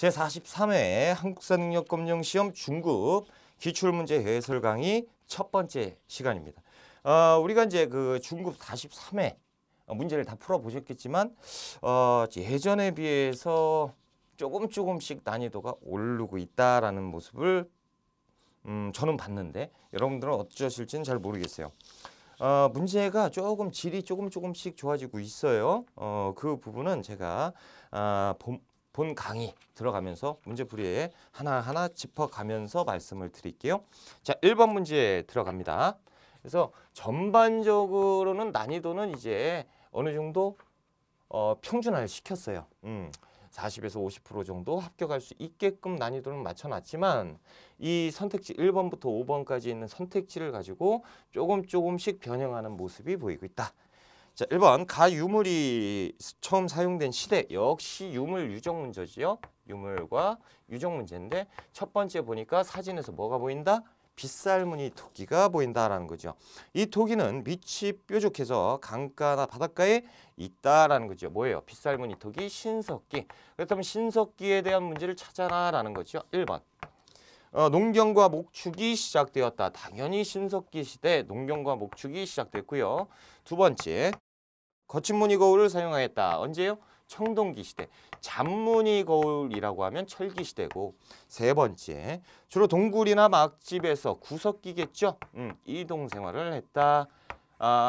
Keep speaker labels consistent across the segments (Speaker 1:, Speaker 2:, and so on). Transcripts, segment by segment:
Speaker 1: 제43회 한국사능력검정시험 중급 기출문제 해설 강의 첫 번째 시간입니다. 우리가 이제 그 중급 43회 문제를 다 풀어보셨겠지만 예전에 비해서 조금씩 난이도가 오르고 있다라는 모습을 저는 봤는데 여러분들은 어쩌실지는 잘 모르겠어요. 문제가 조금 질이 조금씩 좋아지고 있어요. 그 부분은 제가 본 강의 들어가면서 문제풀이에 하나하나 짚어가면서 말씀을 드릴게요. 자, 1번 문제 들어갑니다. 그래서 전반적으로는 난이도는 이제 어느 정도 평준화를 시켰어요. 40에서 50% 정도 합격할 수 있게끔 난이도는 맞춰놨지만 이 선택지 1번부터 5번까지 있는 선택지를 가지고 조금씩 변형하는 모습이 보이고 있다. 자, 1번 가유물이 처음 사용된 시대 역시 유물 유적 문제지요. 유물과 유적 문제인데 첫 번째 보니까 사진에서 뭐가 보인다? 빗살무늬 토끼가 보인다라는 거죠. 이 토끼는 밑이 뾰족해서 강가나 바닷가에 있다라는 거죠. 뭐예요? 빗살무늬 토끼 신석기. 그렇다면 신석기에 대한 문제를 찾아라라는 거죠. 1번. 농경과 목축이 시작되었다. 당연히 신석기 시대 농경과 목축이 시작됐고요. 두 번째, 거친 무늬 거울을 사용하였다. 언제요? 청동기 시대. 잔무늬 거울이라고 하면 철기 시대고. 세 번째, 주로 동굴이나 막집에서 구석기겠죠. 이동 생활을 했다.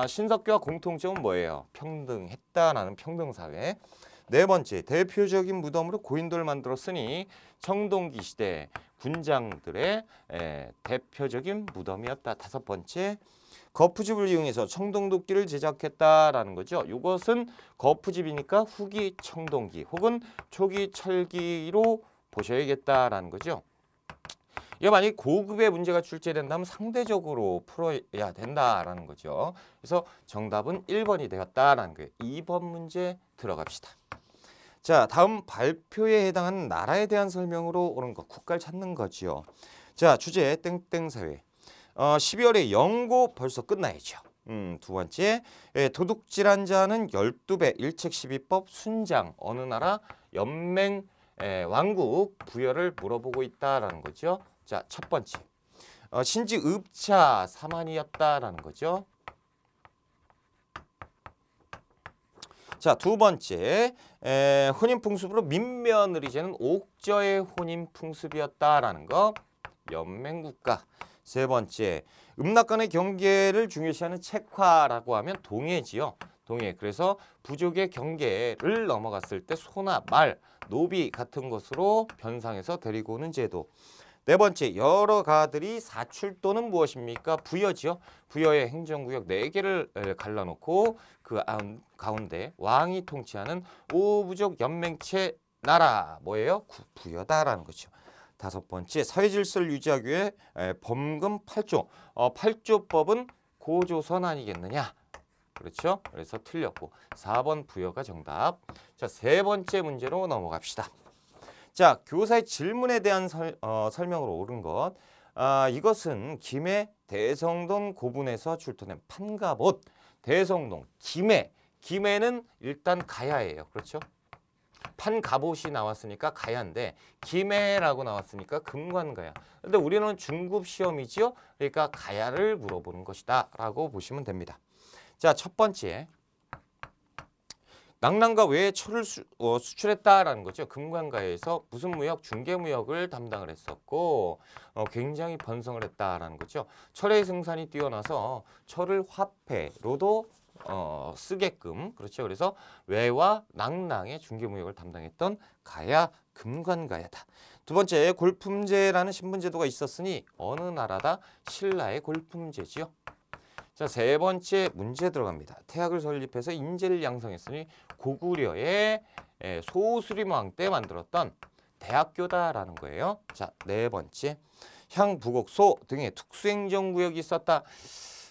Speaker 1: 신석기와 공통점은 뭐예요? 평등했다라는 평등사회. 네 번째, 대표적인 무덤으로 고인돌을 만들었으니 청동기 시대 군장들의 대표적인 무덤이었다. 다섯 번째, 거푸집을 이용해서 청동도끼를 제작했다라는 거죠. 이것은 거푸집이니까 후기 청동기 혹은 초기 철기로 보셔야겠다라는 거죠. 이게 만약에 고급의 문제가 출제된다면 상대적으로 풀어야 된다라는 거죠. 그래서 정답은 1번이 되었다라는 거예요. 2번 문제 들어갑시다. 자, 다음 발표에 해당하는 나라에 대한 설명으로 오는 거 국가를 찾는 거죠. 자, 주제 땡땡사회. 12월에 연고 벌써 끝나야죠. 두 번째, 도둑질한 자는 12배 일책12법 순장 어느 나라 연맹 왕국 부여를 물어보고 있다라는 거죠. 자, 첫 번째, 신지 읍차 사만이었다라는 거죠. 자, 두 번째, 혼인풍습으로 민며느리 제는 옥저의 혼인풍습이었다라는 거 연맹국가. 세 번째, 음락 간의 경계를 중요시하는 책화라고 하면 동해지요. 동해. 그래서 부족의 경계를 넘어갔을 때 소나 말, 노비 같은 것으로 변상해서 데리고 오는 제도. 네 번째, 여러 가들이 사출 또는 무엇입니까? 부여지요. 부여의 행정구역 4개를 갈라놓고 그 가운데 왕이 통치하는 오부족 연맹체 나라 뭐예요? 부여다라는 거죠. 다섯 번째, 사회질서를 유지하기 위해 범금 8조. 8조법은 고조선 아니겠느냐? 그렇죠? 그래서 틀렸고 4번 부여가 정답. 자, 세 번째 문제로 넘어갑시다. 자, 교사의 질문에 대한 설명으로 옳은 것. 이것은 김해 대성동 고분에서 출토된 판갑옷. 대성동, 김해는 일단 가야예요. 그렇죠? 판갑옷이 나왔으니까 가야인데 김해라고 나왔으니까 금관가야. 근데 우리는 중급 시험이지요. 그러니까 가야를 물어보는 것이다 라고 보시면 됩니다. 자, 첫 번째, 낙랑과 외에 철을 수출했다라는 거죠. 금관가에서 무슨 무역? 중개무역을 담당을 했었고 굉장히 번성을 했다라는 거죠. 철의 생산이 뛰어나서 철을 화폐로도 쓰게끔, 그렇죠. 그래서 외와 낙랑의 중개무역을 담당했던 가야, 금관가야다. 두 번째, 골품제라는 신분제도가 있었으니 어느 나라다? 신라의 골품제지요. 자, 세 번째 문제 들어갑니다. 태학을 설립해서 인재를 양성했으니 고구려의 소수림왕 때 만들었던 대학교다라는 거예요. 자, 네 번째, 향, 부곡, 소 등의 특수행정구역이 있었다.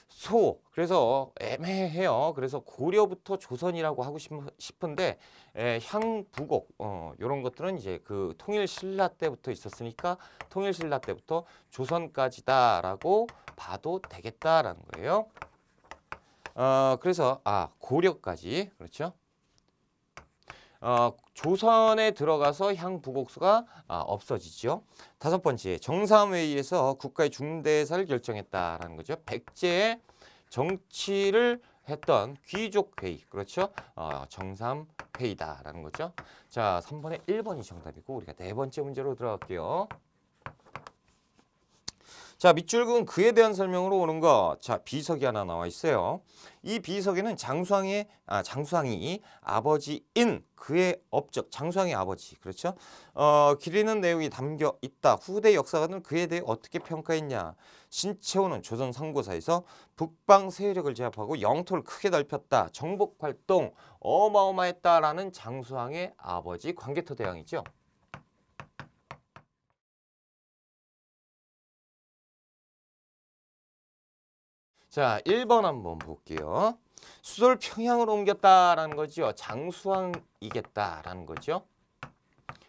Speaker 1: 소, 그래서 애매해요. 그래서 고려부터 조선이라고 하고 싶은데 향, 부곡 이런 것들은 이제 그 통일신라 때부터 있었으니까 통일신라 때부터 조선까지다라고 봐도 되겠다라는 거예요. 그래서 고려까지, 그렇죠? 조선에 들어가서 향부곡수가 없어지죠. 다섯 번째, 정삼회의에서 국가의 중대사를 결정했다라는 거죠. 백제의 정치를 했던 귀족회의, 그렇죠? 정삼회의다라는 거죠. 자, 3번에 1번이 정답이고 우리가 네 번째 문제로 들어갈게요. 자, 밑줄은 그에 대한 설명으로 오는 거. 자, 비석이 하나 나와 있어요. 이 비석에는 장수왕이 아버지인 그의 업적, 장수왕의 아버지, 그렇죠? 기리는 내용이 담겨 있다. 후대 역사가는 그에 대해 어떻게 평가했냐? 신채호는 조선 상고사에서 북방 세력을 제압하고 영토를 크게 넓혔다. 정복 활동 어마어마했다라는 장수왕의 아버지 광개토 대왕이죠. 자, 1번 한번 볼게요. 수도를 평양으로 옮겼다라는 거죠. 장수왕이겠다라는 거죠.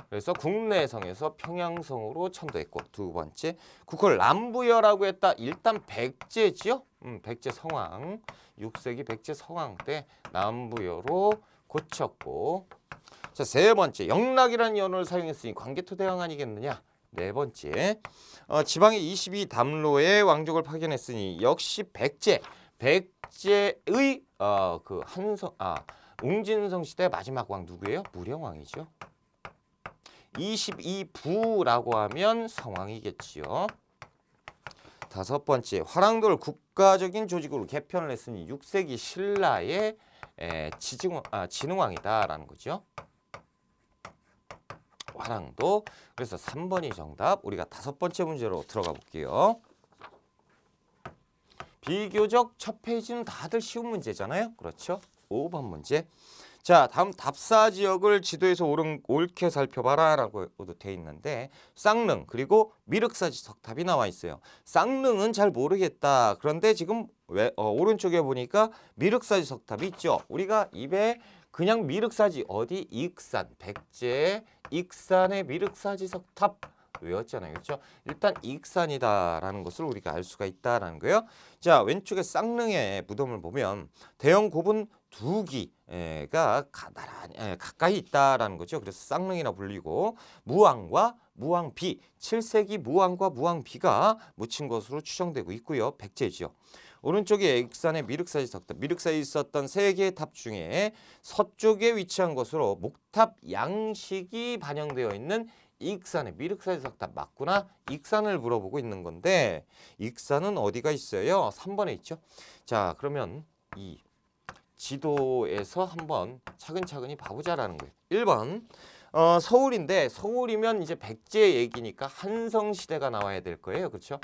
Speaker 1: 그래서 국내성에서 평양성으로 천도했고, 두 번째, 국호를 남부여라고 했다. 일단 백제지요. 백제 성왕, 6세기 백제 성왕 때 남부여로 고쳤고, 자, 세 번째, 영락이라는 연호를 사용했으니 광개토 대왕 아니겠느냐. 네 번째, 지방의 22담로의 왕족을 파견했으니 역시 백제의 웅진성 시대 마지막 왕 누구예요? 무령왕이죠. 22부라고 하면 성왕이겠지요. 다섯 번째, 화랑도를 국가적인 조직으로 개편을 했으니 6세기 신라의 진흥왕이다라는 거죠. 화랑도. 그래서 3번이 정답. 우리가 다섯 번째 문제로 들어가 볼게요. 비교적 첫 페이지는 다들 쉬운 문제잖아요. 그렇죠? 5번 문제. 자, 다음 답사 지역을 지도에서 옳게 살펴봐라 라고도 돼 있는데 쌍릉 그리고 미륵사지 석탑이 나와 있어요. 쌍릉은 잘 모르겠다. 그런데 지금 오른쪽에 보니까 미륵사지 석탑이 있죠. 우리가 입에 그냥 미륵사지 어디? 익산, 백제 익산의 미륵사지 석탑 외웠잖아요. 그렇죠? 일단 익산이다라는 것을 우리가 알 수가 있다라는 거예요. 자, 왼쪽에 쌍릉의 무덤을 보면 대형 고분 두 기가 나란히 가까이 있다라는 거죠. 그래서 쌍릉이라 불리고 무왕과 무왕비, 7세기 무왕과 무왕비가 묻힌 것으로 추정되고 있고요. 백제죠. 오른쪽에 익산의 미륵사지 석탑, 미륵사에 있었던 세 개의 탑 중에 서쪽에 위치한 것으로 목탑 양식이 반영되어 있는 익산의 미륵사지 석탑 맞구나? 익산을 물어보고 있는 건데 익산은 어디가 있어요? 3번에 있죠. 자, 그러면 이 지도에서 한번 차근차근히 봐보자라는 거예요. 1번 서울인데 서울이면 이제 백제 얘기니까 한성시대가 나와야 될 거예요. 그렇죠?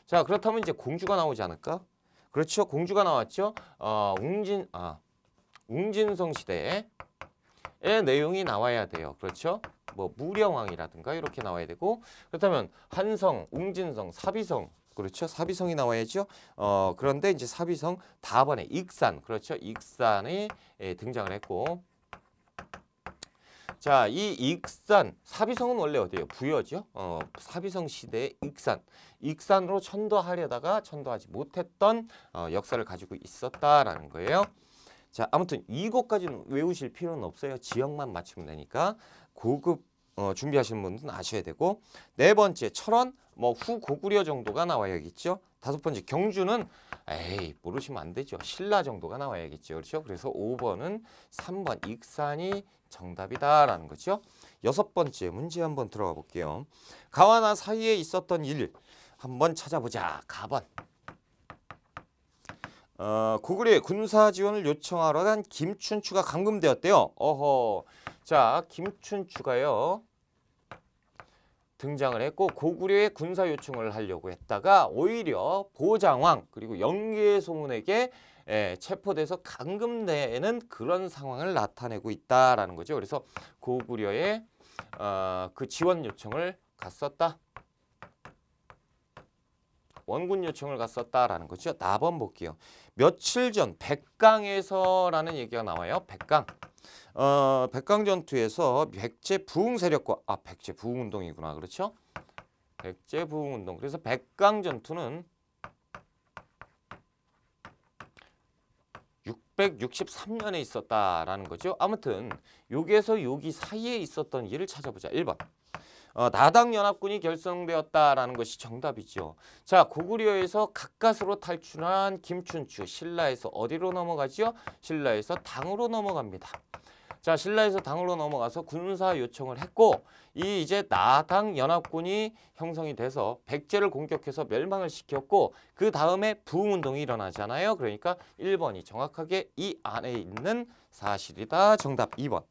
Speaker 1: 자, 그렇다면 이제 공주가 나오지 않을까? 그렇죠. 공주가 나왔죠. 웅진성 시대의 내용이 나와야 돼요. 그렇죠. 뭐 무령왕이라든가 이렇게 나와야 되고 그렇다면 한성, 웅진성, 사비성 그렇죠. 사비성이 나와야죠. 그런데 이제 사비성 다번에 익산 그렇죠. 익산이 등장을 했고 자, 이 익산 사비성은 원래 어디예요? 부여죠. 사비성 시대의 익산으로 천도하려다가 천도하지 못했던 역사를 가지고 있었다라는 거예요. 자, 아무튼 이것까지는 외우실 필요는 없어요. 지역만 맞추면 되니까 고급 준비하시는 분들은 아셔야 되고 네 번째 철원 뭐 후고구려 정도가 나와야겠죠. 다섯 번째 경주는 모르시면 안 되죠. 신라 정도가 나와야겠죠. 그렇죠? 그래서 5번은 3번 익산이 정답이다라는 거죠. 여섯 번째 문제 한번 들어가 볼게요. 가와나 사이에 있었던 일 한번 찾아보자. 가번. 고구려에 군사 지원을 요청하러 간 김춘추가 감금되었대요. 자, 김춘추가요. 등장을 했고 고구려에 군사 요청을 하려고 했다가 오히려 보장왕 그리고 영계소문에게 체포돼서 감금되는 그런 상황을 나타내고 있다라는 거죠. 그래서 고구려에 그 지원 요청을 갔었다. 원군 요청을 갔었다라는 거죠. 나번 볼게요. 며칠 전 백강에서라는 얘기가 나와요. 백강. 백강 전투에서 백제 부흥 세력과 백제 부흥 운동이구나. 그렇죠? 백제 부흥 운동. 그래서 백강 전투는 663년에 있었다라는 거죠. 아무튼 여기에서 여기 사이에 있었던 일을 찾아보자. 1번. 나당연합군이 결성되었다라는 것이 정답이죠. 자, 고구려에서 가까스로 탈출한 김춘추, 신라에서 어디로 넘어가죠? 신라에서 당으로 넘어갑니다. 자, 신라에서 당으로 넘어가서 군사 요청을 했고 이제 나당 연합군이 형성이 돼서 백제를 공격해서 멸망을 시켰고 그 다음에 부흥운동이 일어나잖아요. 그러니까 1번이 정확하게 이 안에 있는 사실이다. 정답 2번.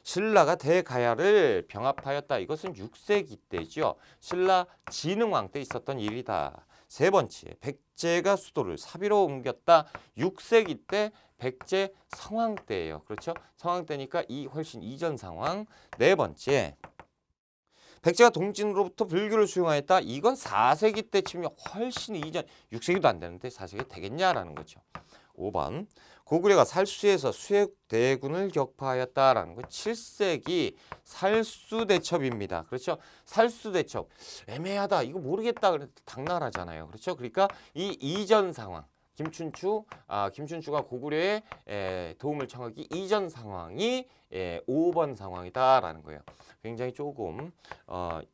Speaker 1: 신라가 대가야를 병합하였다. 이것은 6세기 때죠. 신라 진흥왕 때 있었던 일이다. 세 번째, 백제가 수도를 사비로 옮겼다. 6세기 때 백제 성왕 때예요. 그렇죠? 성왕 때니까 이 훨씬 이전 상황. 네 번째, 백제가 동진으로부터 불교를 수용하였다. 이건 4세기 때 치면 훨씬 이전, 6세기도 안 되는데 4세기 되겠냐라는 거죠. 5번, 고구려가 살수에서 수액대군을 격파하였다라는 건 7세기 살수대첩입니다. 그렇죠? 살수대첩 애매하다. 이거 모르겠다. 그래도 당나라잖아요. 그렇죠? 그러니까 이 이전 상황. 김춘추가 고구려에 도움을 청하기 이전 상황이 5번 상황이다라는 거예요. 굉장히 조금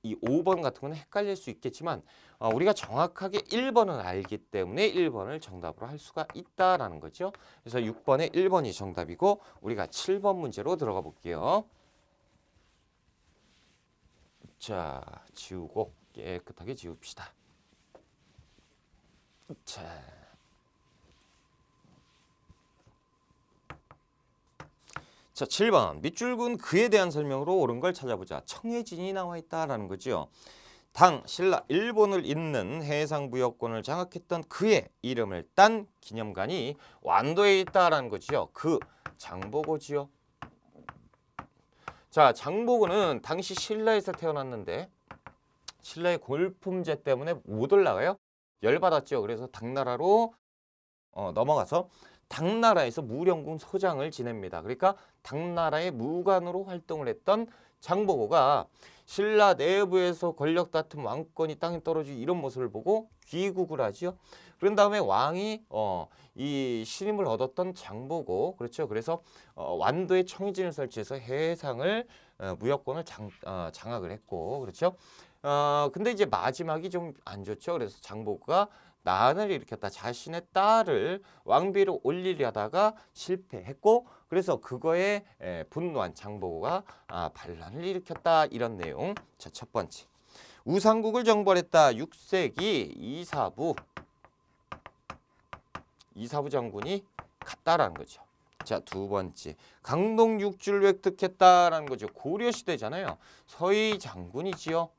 Speaker 1: 이 5번 같은 건 헷갈릴 수 있겠지만 우리가 정확하게 1번은 알기 때문에 1번을 정답으로 할 수가 있다라는 거죠. 그래서 6번에 1번이 정답이고 우리가 7번 문제로 들어가 볼게요. 자, 지우고 깨끗하게 지웁시다. 자, 자, 7번. 밑줄근 그에 대한 설명으로 옳은 걸 찾아보자. 청해진이 나와 있다라는 거죠. 당, 신라, 일본을 잇는 해상무역권을 장악했던 그의 이름을 딴 기념관이 완도에 있다라는 거지요. 그 장보고지요. 자, 장보고는 당시 신라에서 태어났는데 신라의 골품제 때문에 못 올라가요. 열받았죠. 그래서 당나라로 넘어가서 당나라에서 무령궁 소장을 지냅니다. 그러니까 당나라의 무관으로 활동을 했던 장보고가 신라 내부에서 권력 다툼 왕권이 땅에 떨어지고 이런 모습을 보고 귀국을 하죠. 그런 다음에 왕이 이 신임을 얻었던 장보고, 그렇죠. 그래서 완도에 청해진을 설치해서 해상을 무역권을 장악을 했고, 그렇죠. 근데 이제 마지막이 좀 안 좋죠. 그래서 장보고가 난을 일으켰다. 자신의 딸을 왕비로 올리려다가 실패했고, 그래서 그거에 분노한 장보고가 반란을 일으켰다. 이런 내용. 자, 첫 번째. 우상국을 정벌했다. 6세기 이사부 장군이 갔다라는 거죠. 자, 두 번째. 강동 6주를 획득했다라는 거죠. 고려시대잖아요. 서희 장군이지요.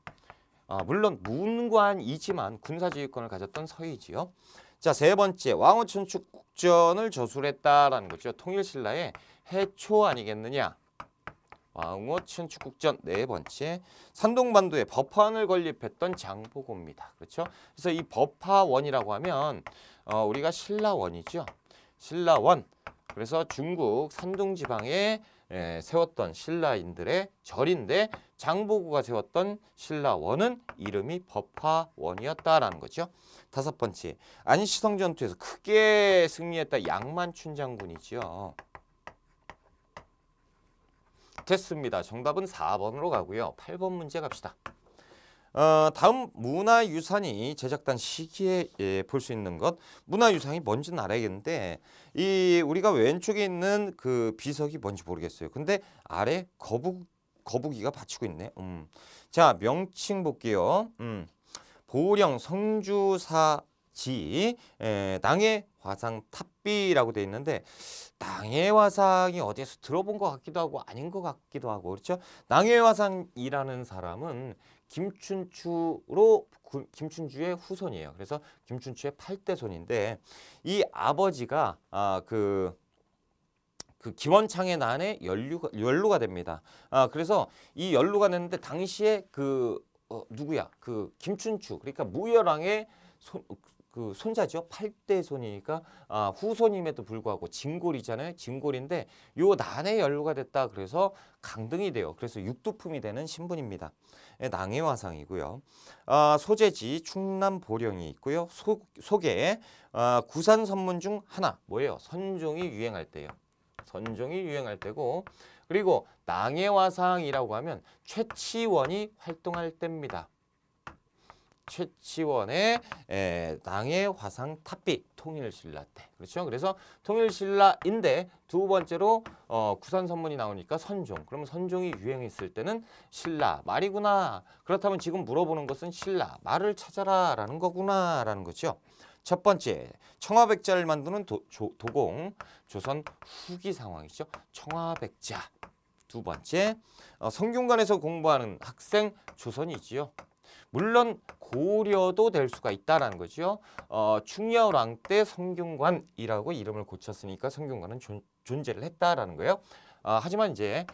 Speaker 1: 물론 문관이지만 군사지휘권을 가졌던 서희지요. 자, 세 번째. 왕후천축국전을 저술했다라는 거죠. 통일신라의 해초 아니겠느냐. 왕후천축국전. 네 번째. 산동반도에 법화원을 건립했던 장보고입니다. 그렇죠? 그래서 이 법화원이라고 하면 우리가 신라원이죠. 신라원. 그래서 중국 산둥지방에 세웠던 신라인들의 절인데 장보고가 세웠던 신라원은 이름이 법화원이었다라는 거죠. 다섯 번째, 안시성 전투에서 크게 승리했다. 양만춘 장군이죠. 됐습니다. 정답은 4번으로 가고요. 8번 문제 갑시다. 다음 문화유산이 제작된 시기에 볼 수 있는 것. 문화유산이 뭔지는 알아야겠는데 우리가 왼쪽에 있는 그 비석이 뭔지 모르겠어요. 근데 아래 거북이가 받치고 있네. 자, 명칭 볼게요. 보령 성주사지 낭의 화상 탑비라고 돼 있는데 낭의 화상이 어디에서 들어본 것 같기도 하고 아닌 것 같기도 하고, 그렇죠? 낭의 화상이라는 사람은 김춘주의 후손이에요. 그래서 김춘추의 8대 손인데 이 아버지가 그 기원창의 난에 연루가 됩니다. 그래서 이 연루가 됐는데 당시에 누구야? 그 김춘추, 그러니까 무열왕의 그 손자죠. 8대 손이니까 후손임에도 불구하고 진골이잖아요. 진골인데 요 난에 연루가 됐다. 그래서 강등이 돼요. 그래서 육두품이 되는 신분입니다. 낭해화상이고요. 소재지 충남 보령이 있고요. 속에 구산 선문 중 하나 뭐예요? 선종이 유행할 때예요. 선종이 유행할 때고 그리고 낭해화상이라고 하면 최치원이 활동할 때입니다. 최치원의 낭해화상 탑비 통일신라 때 그렇죠. 그래서 통일신라인데 두 번째로 구산선문이 나오니까 선종. 그러면 선종이 유행했을 때는 신라 말이구나. 그렇다면 지금 물어보는 것은 신라 말을 찾아라 라는 거구나 라는 거죠. 첫 번째 청화백자를 만드는 도공 조선 후기 상황이죠. 청화백자. 두 번째 성균관에서 공부하는 학생 조선이지요. 물론 고려도 될 수가 있다라는 거죠. 충렬왕 때 성균관이라고 이름을 고쳤으니까 성균관은 존재를 했다라는 거예요. 하지만 이제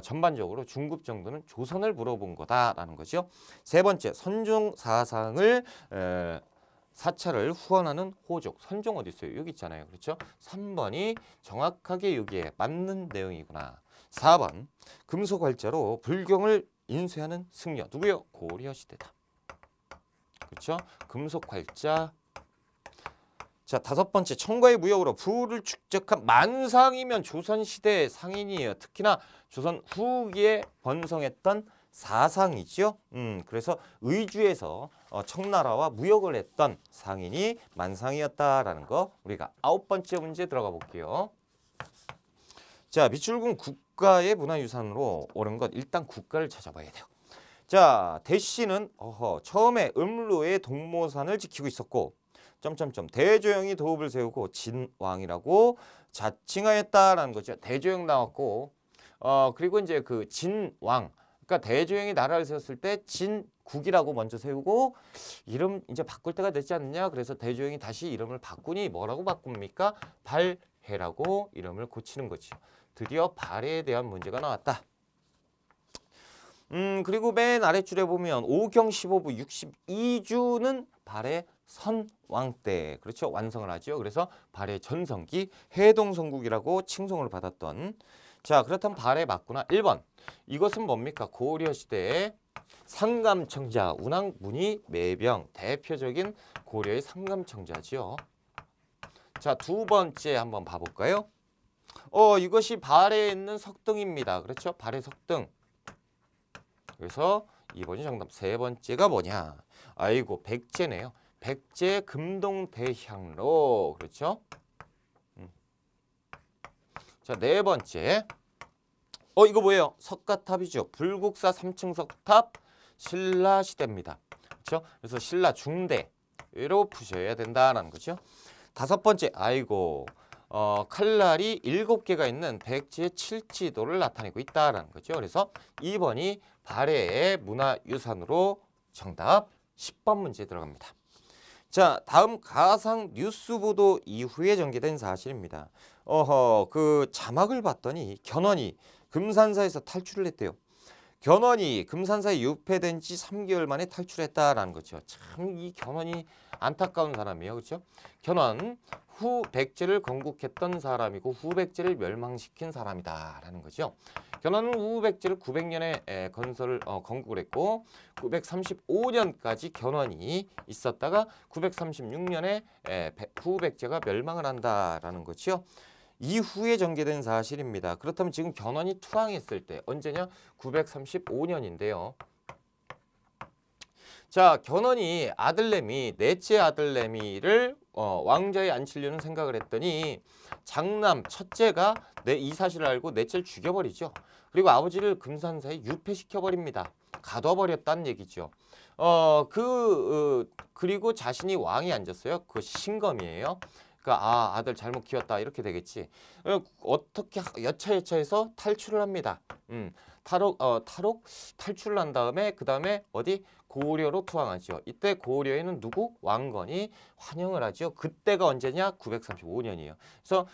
Speaker 1: 전반적으로 중급 정도는 조선을 물어본 거다라는 거죠. 세 번째 선종 사상을 사찰을 후원하는 호족. 선종 어디 있어요? 여기 있잖아요. 그렇죠? 3번이 정확하게 여기에 맞는 내용이구나. 4번 금속활자로 불경을 인쇄하는 승려. 누구요? 고려시대다. 그렇죠? 금속활자. 자, 다섯 번째 청과의 무역으로 부를 축적한 만상이면 조선시대의 상인이에요. 특히나 조선 후기에 번성했던 사상이죠. 그래서 의주에서 청나라와 무역을 했던 상인이 만상이었다라는 거 우리가 9번째 문제 들어가 볼게요. 자, 미출군 국가의 문화유산으로 옳은 것 일단 국가를 찾아봐야 돼요. 자, 대씨는 처음에 음루의 동모산을 지키고 있었고 대조영이 도읍을 세우고 진왕이라고 자칭하였다라는 거죠. 대조영 나왔고 그리고 이제 그 진왕 그러니까 대조영이 나라를 세웠을 때 진국이라고 먼저 세우고 이름 이제 바꿀 때가 됐지 않느냐. 그래서 대조영이 다시 이름을 바꾸니 뭐라고 바꿉니까? 발해라고 이름을 고치는 거죠. 드디어 발해에 대한 문제가 나왔다. 그리고 맨 아랫줄에 보면 오경 15부 62주는 발해 선왕 때 그렇죠. 완성을 하죠. 그래서 발해 전성기 해동성국이라고 칭송을 받았던 자 그렇다면 발해 맞구나. 1번 이것은 뭡니까? 고려시대의 상감청자 운항문의 매병 대표적인 고려의 상감청자지요. 자, 두 번째 한번 봐볼까요? 이것이 발해에 있는 석등입니다. 그렇죠? 발해 석등. 그래서 2번이 정답. 세 번째가 뭐냐? 아이고 백제네요. 백제 금동대향로. 그렇죠? 자, 네 번째. 이거 뭐예요? 석가탑이죠. 불국사 3층 석탑 신라시대입니다. 그렇죠? 그래서 신라 중대로 푸셔야 된다는 거죠. 다섯 번째. 아이고 칼날이 7개가 있는 백제 칠지도를 나타내고 있다라는 거죠. 그래서 2번이 발해의 문화유산으로 정답 10번 문제 들어갑니다. 자, 다음 가상 뉴스 보도 이후에 전개된 사실입니다. 그 자막을 봤더니 견훤이 금산사에서 탈출을 했대요. 견훤이 금산사에 유폐된 지 3개월 만에 탈출했다라는 거죠. 참 이 견훤이 안타까운 사람이에요. 그렇죠? 견훤 후백제를 건국했던 사람이고 후백제를 멸망시킨 사람이다라는 거죠. 견훤은 후백제를 900년에 건국을 했고 935년까지 견훤이 있었다가 936년에 후백제가 멸망을 한다라는 거죠. 이후에 전개된 사실입니다. 그렇다면 지금 견훤이 투항했을 때 언제냐? 935년인데요. 자, 견훤이 아들내미 넷째 아들내미를 왕좌에 앉히려는 생각을 했더니 장남 첫째가 이 사실을 알고 넷째를 죽여버리죠. 그리고 아버지를 금산사에 유폐시켜버립니다. 가둬버렸다는 얘기죠. 그리고 자신이 왕이 앉았어요. 그거 신검이에요. 그러니까 아들 잘못 키웠다 이렇게 되겠지. 어떻게 여차여차해서 탈출을 합니다. 탈출을 한 다음에 그 다음에 어디 고려로 투항하죠. 이때 고려에는 누구? 왕건이 환영을 하죠. 그때가 언제냐? 935년이에요. 그래서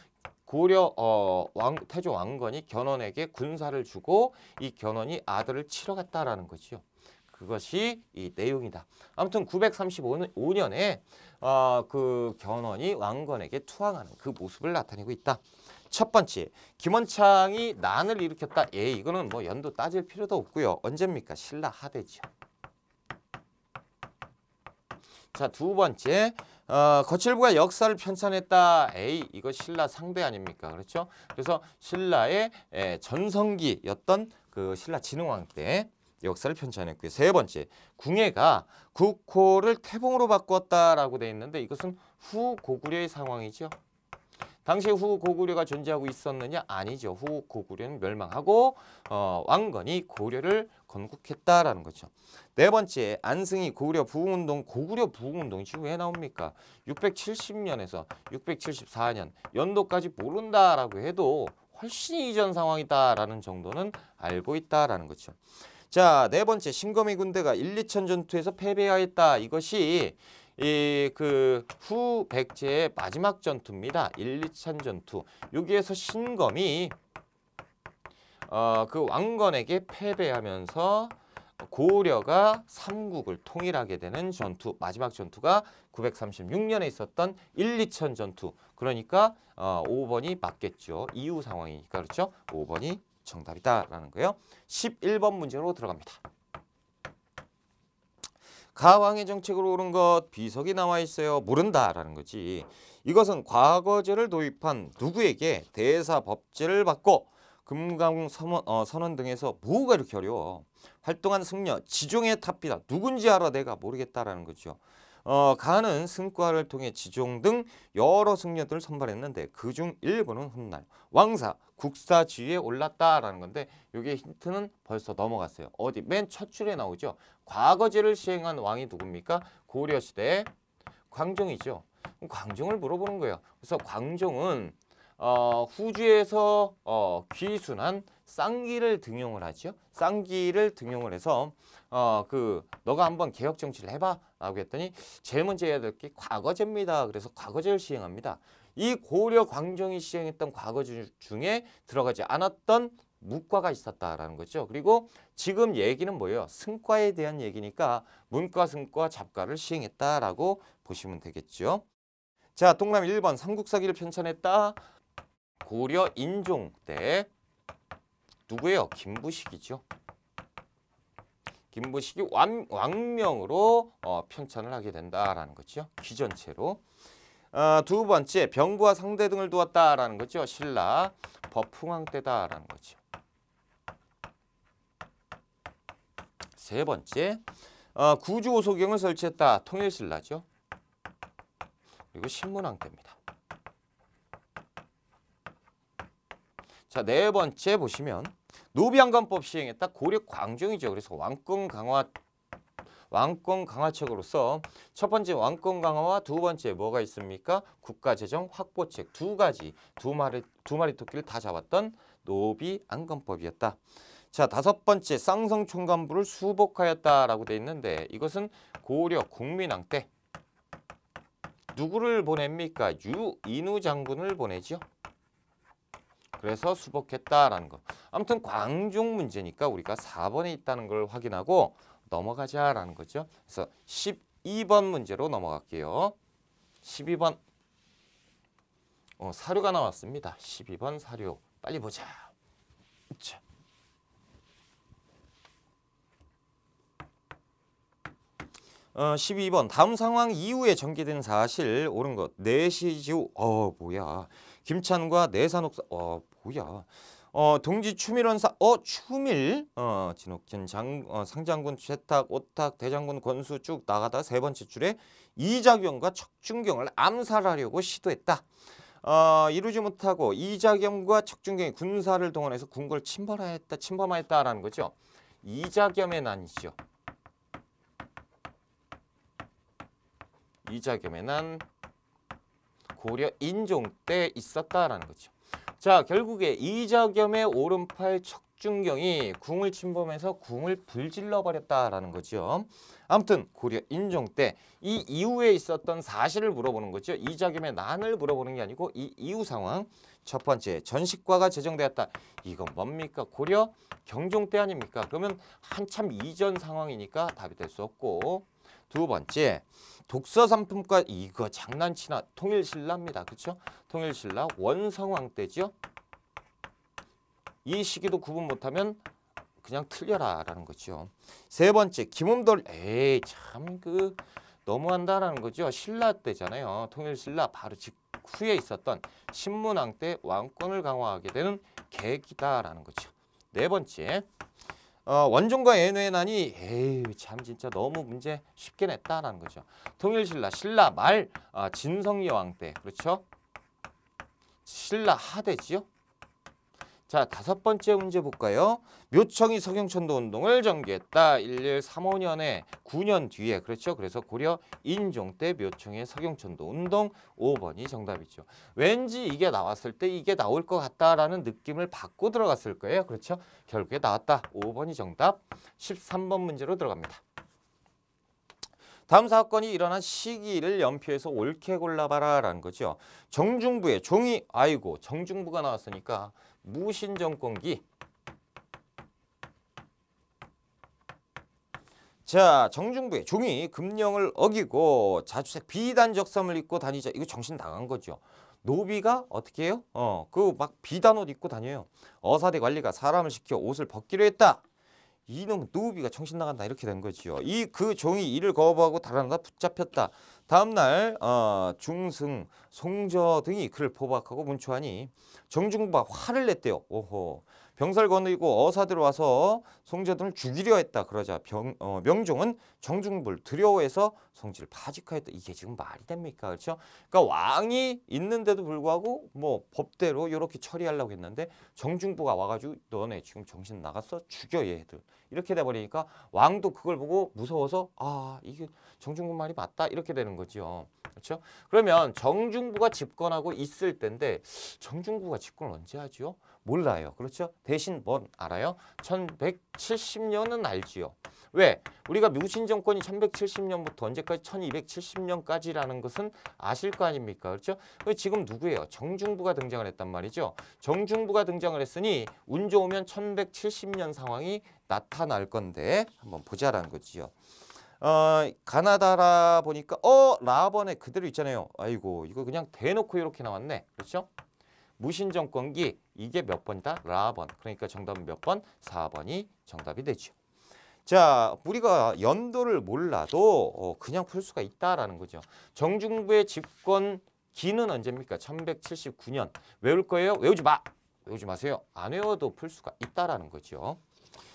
Speaker 1: 고려 태조 왕건이 견훤에게 군사를 주고 이 견훤이 아들을 치러 갔다라는 거죠. 그것이 이 내용이다. 아무튼 935년에 그 견훤이 왕건에게 투항하는 그 모습을 나타내고 있다. 첫 번째, 김원창이 난을 일으켰다. 이거는 뭐 연도 따질 필요도 없고요. 언제입니까? 신라 하대죠. 자, 두 번째, 거칠부가 역사를 편찬했다. 이거 신라 상대 아닙니까? 그렇죠? 그래서 신라의 전성기였던 그 신라 진흥왕 때 역사를 편찬했고요. 세 번째, 궁예가 국호를 태봉으로 바꾸었다라고 돼 있는데 이것은 후고구려의 상황이죠. 당시 후고구려가 존재하고 있었느냐? 아니죠. 후고구려는 멸망하고 왕건이 고려를 건국했다라는 거죠. 네 번째, 안승이 고구려 부흥운동, 고구려 부흥운동이 지금 왜 나옵니까? 670년에서 674년 연도까지 모른다라고 해도 훨씬 이전 상황이다라는 정도는 알고 있다라는 거죠. 자, 네 번째, 신검의 군대가 1, 2천 전투에서 패배하였다. 이것이 그 후백제의 마지막 전투입니다. 1, 2천 전투. 여기에서 신검이 그 왕건에게 패배하면서 고려가 삼국을 통일하게 되는 전투, 마지막 전투가 936년에 있었던 1, 2천 전투. 그러니까 5번이 맞겠죠. 이후 상황이니까. 그렇죠? 5번이 정답이다라는 거예요. 11번 문제로 들어갑니다. 가왕의 정책으로 오른 것, 비석이 나와 있어요. 모른다라는 거지. 이것은 과거제를 도입한 누구에게 대사법제를 받고 금강 선언 등에서 뭐가 이렇게 어려워. 활동한 승려, 지종의 탑비다. 누군지 알아 내가 모르겠다라는 거죠. 가는 승과를 통해 지종 등 여러 승려들을 선발했는데 그중 일부는 훗날 왕사, 국사 지위에 올랐다라는 건데 여기에 힌트는 벌써 넘어갔어요. 어디? 맨 첫 줄에 나오죠. 과거제를 시행한 왕이 누굽니까? 고려시대 광종이죠. 광종을 물어보는 거예요. 그래서 광종은 후주에서 귀순한 쌍기를 등용을 하죠. 쌍기를 등용을 해서 너가 한번 개혁 정치를 해봐 라고 했더니 제일 먼저 해야 될 게 과거제입니다. 그래서 과거제를 시행합니다. 이 고려 광종이 시행했던 과거제 중에 들어가지 않았던 무과가 있었다라는 거죠. 그리고 지금 얘기는 뭐예요? 승과에 대한 얘기니까 문과, 승과, 잡과를 시행했다라고 보시면 되겠죠. 자, 동남 1번 삼국사기를 편찬했다. 고려 인종 때 누구예요? 김부식이죠. 김부식이 왕명으로 편찬을 하게 된다라는 거죠. 기전체로. 두 번째, 병부와 상대 등을 두었다라는 거죠. 신라 법흥왕 때다라는 거죠. 세 번째, 구주오소경을 설치했다. 통일신라죠. 그리고 신문왕 때입니다. 자, 네 번째 보시면 노비안관법 시행했다. 고려 광종이죠. 그래서 왕권 강화책으로서 첫 번째 왕권 강화와 두 번째 뭐가 있습니까? 국가재정 확보책 두 가지 두 마리 토끼를 다 잡았던 노비안관법이었다. 자, 다섯 번째 쌍성총관부를 수복하였다라고 돼 있는데 이것은 고려 국민왕 때 누구를 보냅니까? 유인우 장군을 보내죠. 그래서 수복했다라는 거. 아무튼 광종 문제니까 우리가 4번에 있다는 걸 확인하고 넘어가자라는 거죠. 그래서 12번 문제로 넘어갈게요. 12번 사료가 나왔습니다. 12번 사료. 빨리 보자. 자. 어, 12번 다음 상황 이후에 전개된 사실 옳은 것. 내시지우 뭐야. 김찬과 내산옥사 뭐야. 동지 추밀원사 추밀 진옥진 상장군 최탁 오탁 대장군 권수 쭉 나가다 세 번째 줄에 이자겸과 척준경을 암살하려고 시도했다. 이루지 못하고 이자겸과 척준경이 군사를 동원해서 궁궐을 침범하였다라는 거죠. 이자겸의 난이죠. 이자겸의 난 고려 인종 때 있었다라는 거죠. 자, 결국에 이자겸의 오른팔 식중경이 궁을 침범해서 궁을 불질러 버렸다라는 거죠. 아무튼 고려 인종 때 이 이후에 있었던 사실을 물어보는 거죠. 이자겸의 난을 물어보는 게 아니고 이 이후 상황. 첫 번째, 전식과가 제정되었다. 이건 뭡니까? 고려 경종 때 아닙니까? 그러면 한참 이전 상황이니까 답이 될 수 없고, 두 번째, 독서 삼품과 이거 장난치나 통일신라입니다. 그렇죠? 통일신라 원성왕 때죠. 이 시기도 구분 못하면 그냥 틀려라 라는 거죠. 세 번째, 김음돌 에이 참 그 너무한다라는 거죠. 신라 때잖아요. 통일신라 바로 직후에 있었던 신문왕 때 왕권을 강화하게 되는 계기다라는 거죠. 네 번째, 원종과 애뇌의 난이 에이 참 진짜 너무 문제 쉽게 냈다라는 거죠. 통일신라 신라 말 진성여왕 때 그렇죠. 신라 하대지요. 자, 다섯 번째 문제 볼까요? 묘청이 서경천도 운동을 전개했다. 1135년에 9년 뒤에 그렇죠. 그래서 고려 인종 때 묘청의 서경천도 운동 5번이 정답이죠. 왠지 이게 나왔을 때 이게 나올 것 같다라는 느낌을 받고 들어갔을 거예요. 그렇죠. 결국에 나왔다. 5번이 정답. 13번 문제로 들어갑니다. 다음 사건이 일어난 시기를 연표해서 옳게 골라봐라 라는 거죠. 정중부의 종이 아이고 정중부가 나왔으니까 무신정권기. 자, 정중부의 종이 금령을 어기고 자주색 비단적삼을 입고 다니자. 이거 정신 나간 거죠. 노비가 어떻게 해요? 그 막 비단 옷 입고 다녀요. 어사대 관리가 사람을 시켜 옷을 벗기로 했다. 이놈 노비가 정신 나간다 이렇게 된 거지요. 그 종이 이를 거부하고 달아나다 붙잡혔다. 다음날 중승, 송저 등이 그를 포박하고 문초하니 정중부가 화를 냈대요. 오호. 병살 거느리고 어사대로 와서 송저 등을 죽이려 했다. 그러자 명종은 정중부를 두려워해서 송지를 파직하였다. 이게 지금 말이 됩니까? 그렇죠? 그러니까 왕이 있는데도 불구하고 뭐 법대로 이렇게 처리하려고 했는데 정중부가 와가지고 너네 지금 정신 나갔어? 죽여 얘들. 이렇게 돼버리니까 왕도 그걸 보고 무서워서 이게 정중부 말이 맞다 이렇게 되는 거죠. 그렇죠? 그러면 정중부가 집권하고 있을 때인데 정중부가 집권을 언제 하죠? 몰라요. 그렇죠? 대신 뭔 알아요? 1170년은 알지요. 왜? 우리가 무신정권이 1170년부터 언제까지 1270년까지라는 것은 아실 거 아닙니까? 그렇죠? 지금 누구예요? 정중부가 등장을 했단 말이죠. 정중부가 등장을 했으니 운 좋으면 1170년 상황이 나타날 건데 한번 보자라는 거지요. 가나다라 보니까 라번에 그대로 있잖아요. 아이고 이거 그냥 대놓고 이렇게 나왔네. 그렇죠? 무신정권기 이게 몇 번이다? 라번. 그러니까 정답은 몇 번? 4번이 정답이 되죠. 자, 우리가 연도를 몰라도 그냥 풀 수가 있다라는 거죠. 정중부의 집권기는 언제입니까? 1179년. 외울 거예요? 외우지 마! 외우지 마세요. 안 외워도 풀 수가 있다라는 거죠.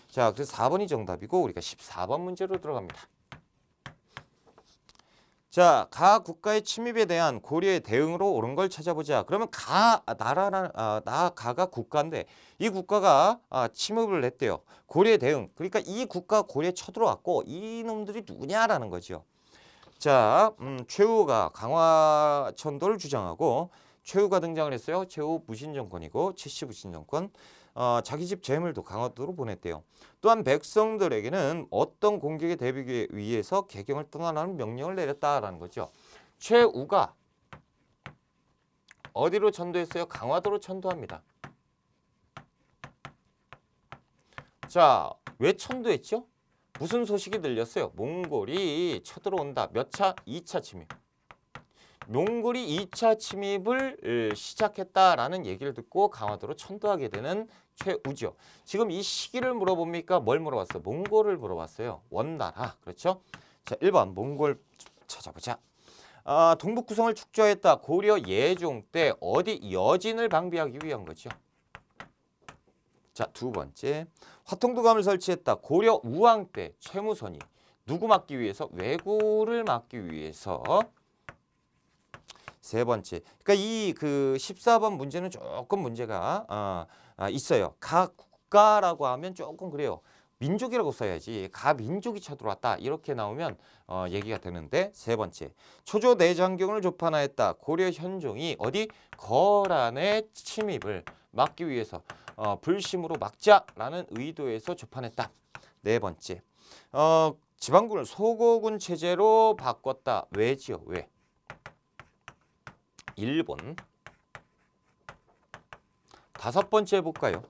Speaker 1: 자, 그래서 4번이 정답이고 우리가 14번 문제로 들어갑니다. 자, 가 국가의 침입에 대한 고려의 대응으로 옳은 걸 찾아보자. 그러면 가가 국가인데 이 국가가 침입을 했대요. 고려의 대응. 그러니까 이 국가가 고려에 쳐들어왔고 이놈들이 누구냐라는 거죠. 자, 최후가 강화천도를 주장하고 최후가 등장을 했어요. 최후 무신정권이고 최씨 무신정권. 자기 집 재물도 강화도로 보냈대요. 또한 백성들에게는 어떤 공격에 대비하기 위해서 개경을 떠나라는 명령을 내렸다라는 거죠. 최우가 어디로 천도했어요? 강화도로 천도합니다. 자, 왜 천도했죠? 무슨 소식이 들렸어요? 몽골이 쳐들어온다. 몇 차? 2차 침입. 몽골이 2차 침입을 시작했다라는 얘기를 듣고 강화도로 천도하게 되는 최우죠. 지금 이 시기를 물어봅니까? 뭘 물어봤어요? 몽골을 물어봤어요. 원나라. 그렇죠? 자, 1번 몽골 찾아보자. 동북구성을 축조했다. 고려 예종 때 어디 여진을 방비하기 위한 거죠. 자, 두 번째. 화통도감을 설치했다. 고려 우왕 때 최무선이 누구 막기 위해서? 왜구를 막기 위해서. 세 번째. 그러니까 이 14번 문제는 조금 문제가 있어요. 가 국가라고 하면 조금 그래요. 민족이라고 써야지. 가 민족이 쳐들어왔다. 이렇게 나오면 얘기가 되는데 세 번째. 초조 내장경을 조판하였다. 고려 현종이 어디 거란의 침입을 막기 위해서. 불심으로 막자라는 의도에서 조판했다. 네 번째, 지방군을 소고군 체제로 바꿨다. 왜지요? 왜? 일본. 다섯 번째 볼까요?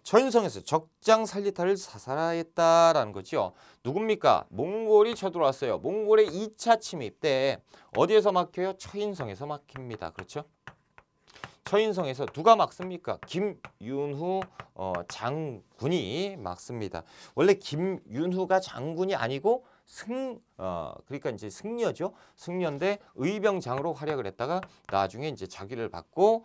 Speaker 1: 천성에서 적장 살리타를 사살했다라는 거죠. 누굽니까? 몽골이 쳐들어왔어요. 몽골의 2차 침입 때 어디에서 막혀요? 처인성에서 막힙니다. 그렇죠? 처인성에서 누가 막습니까? 김윤후 장군이 막습니다. 원래 김윤후가 장군이 아니고 그러니까 이제 승려죠. 승려인데 의병장으로 활약을 했다가 나중에 이제 자기를 받고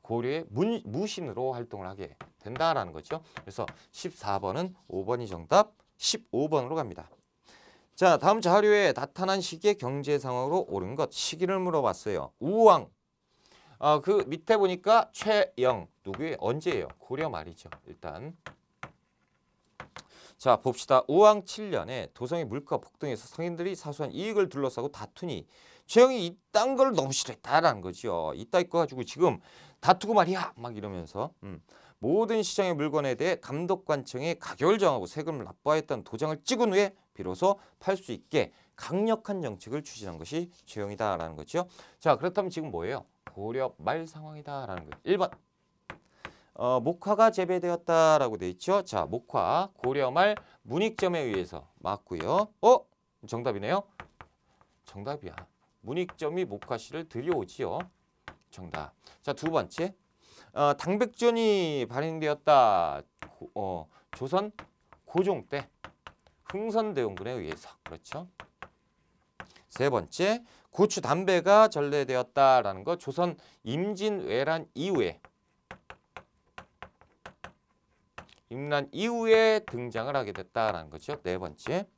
Speaker 1: 고려의 무신으로 활동을 하게 된다라는 거죠. 그래서 14번은 5번이 정답, 15번으로 갑니다. 자, 다음 자료에 나타난 시기의 경제 상황으로 옳은 것, 시기를 물어봤어요. 우왕. 그 밑에 보니까 최영 누구의 언제예요? 고려 말이죠. 일단 자 봅시다. 우왕 7년에 도성의 물가 폭등해서 성인들이 사소한 이익을 둘러싸고 다투니 최영이 이딴 걸 너무 싫어했다라는 거죠. 이따 거 가지고 지금 다투고 말이야 막 이러면서 모든 시장의 물건에 대해 감독관청에 가격을 정하고 세금을 납부하였다는 도장을 찍은 후에 비로소 팔 수 있게 강력한 정책을 추진한 것이 최영이다라는 거죠. 자 그렇다면 지금 뭐예요? 고려 말 상황이다라는 거예요. 1번. 목화가 재배되었다라고 돼 있죠. 자, 목화 고려 말 문익점에 의해서 맞고요. 정답이네요. 정답이야. 문익점이 목화씨를 들여오지요. 정답. 자, 두 번째. 당백전이 발행되었다. 조선 고종 때 흥선대원군에 의해서. 그렇죠. 세 번째. 고추 담배가 전래되었다라는 거 조선 임진왜란 이후에 등장을 하게 됐다라는 거죠. 네 번째,